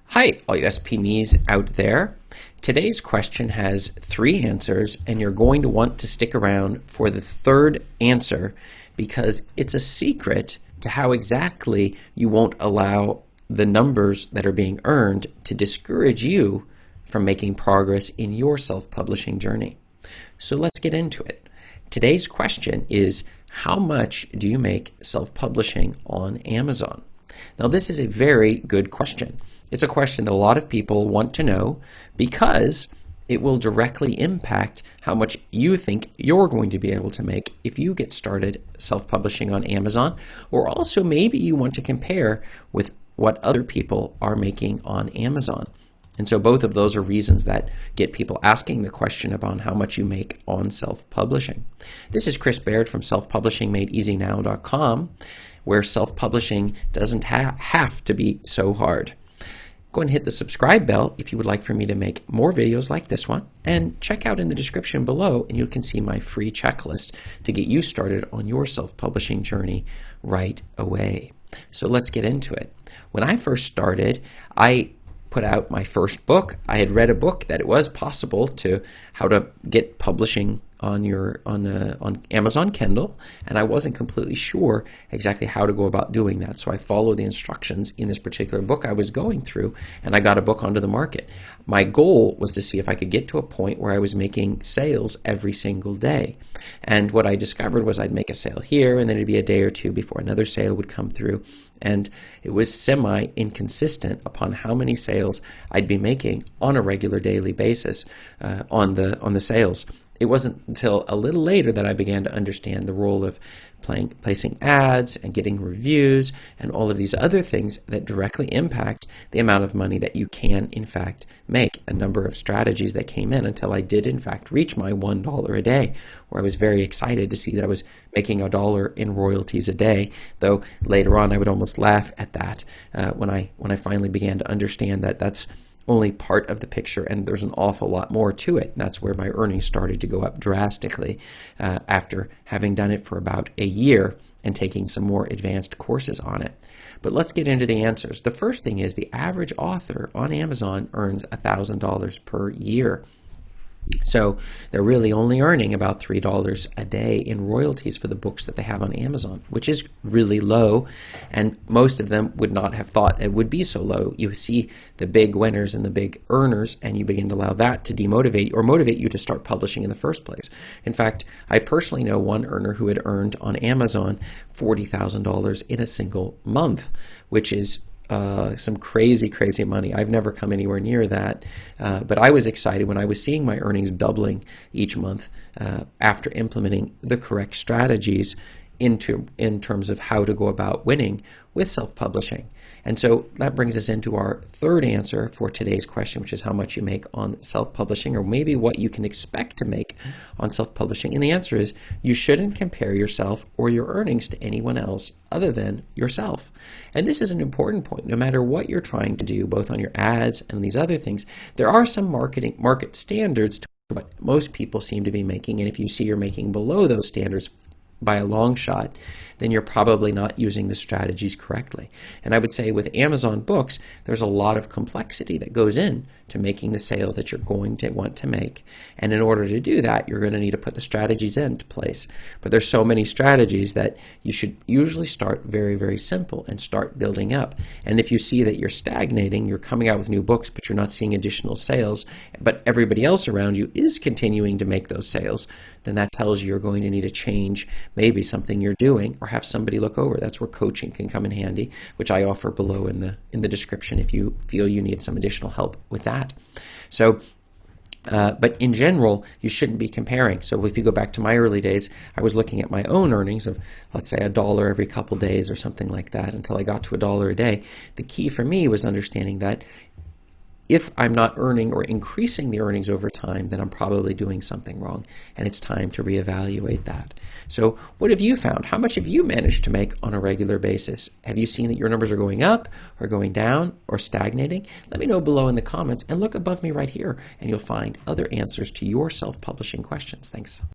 Hi, all you SPMEs out there. Today's question has 3 answers, and you're going to want to stick around for the third answer because it's a secret to how exactly you won't allow the numbers that are being earned to discourage you from making progress in your self-publishing journey. So let's get into it. Today's question is, how much do you make self-publishing on Amazon? Now, this is a very good question. It's a question that a lot of people want to know because it will directly impact how much you think you're going to be able to make if you get started self-publishing on Amazon, or also maybe you want to compare with what other people are making on Amazon. And so both of those are reasons that get people asking the question about how much you make on self-publishing. This is Chris Baird from selfpublishingmadeeasynow.com, where self-publishing doesn't have to be so hard. Go and hit the subscribe bell if you would like for me to make more videos like this one, and check out in the description below and you can see my free checklist to get you started on your self-publishing journey right away. So let's get into it. When I first started, I put out my first book. I had read a book that it was possible to how to get publishing on Amazon Kindle, and I wasn't completely sure exactly how to go about doing that. So I followed the instructions in this particular book I was going through, and I got a book onto the market. My goal was to see if I could get to a point where I was making sales every single day. And what I discovered was I'd make a sale here, and then it'd be a day or two before another sale would come through. And it was semi-inconsistent upon how many sales I'd be making on a regular daily basis on the sales. It wasn't until a little later that I began to understand the role of placing ads and getting reviews and all of these other things that directly impact the amount of money that you can, in fact, make. A number of strategies that came in until I did, in fact, reach my $1 a day, where I was very excited to see that I was making $1 in royalties a day, though later on I would almost laugh at that when I finally began to understand that that's only part of the picture, and there's an awful lot more to it. And that's where my earnings started to go up drastically after having done it for about a year and taking some more advanced courses on it. But let's get into the answers. The first thing is the average author on Amazon earns $1,000 per year. So they're really only earning about $3 a day in royalties for the books that they have on Amazon, which is really low, and most of them would not have thought it would be so low. You see the big winners and the big earners, and you begin to allow that to demotivate or motivate you to start publishing in the first place. In fact, I personally know one earner who had earned on Amazon $40,000 in a single month, which is some crazy money. I've never come anywhere near that, but I was excited when I was seeing my earnings doubling each month after implementing the correct strategies in terms of how to go about winning with self-publishing. And so that brings us into our third answer for today's question, which is how much you make on self-publishing, or maybe what you can expect to make on self-publishing. And the answer is you shouldn't compare yourself or your earnings to anyone else other than yourself. And this is an important point. No matter what you're trying to do, both on your ads and these other things, there are some market standards to what most people seem to be making. And if you see you're making below those standards by a long shot, then you're probably not using the strategies correctly. And I would say with Amazon books, there's a lot of complexity that goes in to making the sales that you're going to want to make. And in order to do that, you're going to need to put the strategies into place. But there's so many strategies that you should usually start very, very simple and start building up. And if you see that you're stagnating, you're coming out with new books, but you're not seeing additional sales, but everybody else around you is continuing to make those sales, then that tells you you're going to need to change maybe something you're doing or have somebody look over. That's where coaching can come in handy, which I offer below in the description if you feel you need some additional help with that. So, but in general, you shouldn't be comparing. So if you go back to my early days, I was looking at my own earnings of, let's say, $1 every couple days or something like that until I got to $1 a day. The key for me was understanding that if I'm not earning or increasing the earnings over time, then I'm probably doing something wrong, and it's time to reevaluate that. So what have you found? How much have you managed to make on a regular basis? Have you seen that your numbers are going up or going down or stagnating? Let me know below in the comments, and look above me right here, and you'll find other answers to your self-publishing questions. Thanks.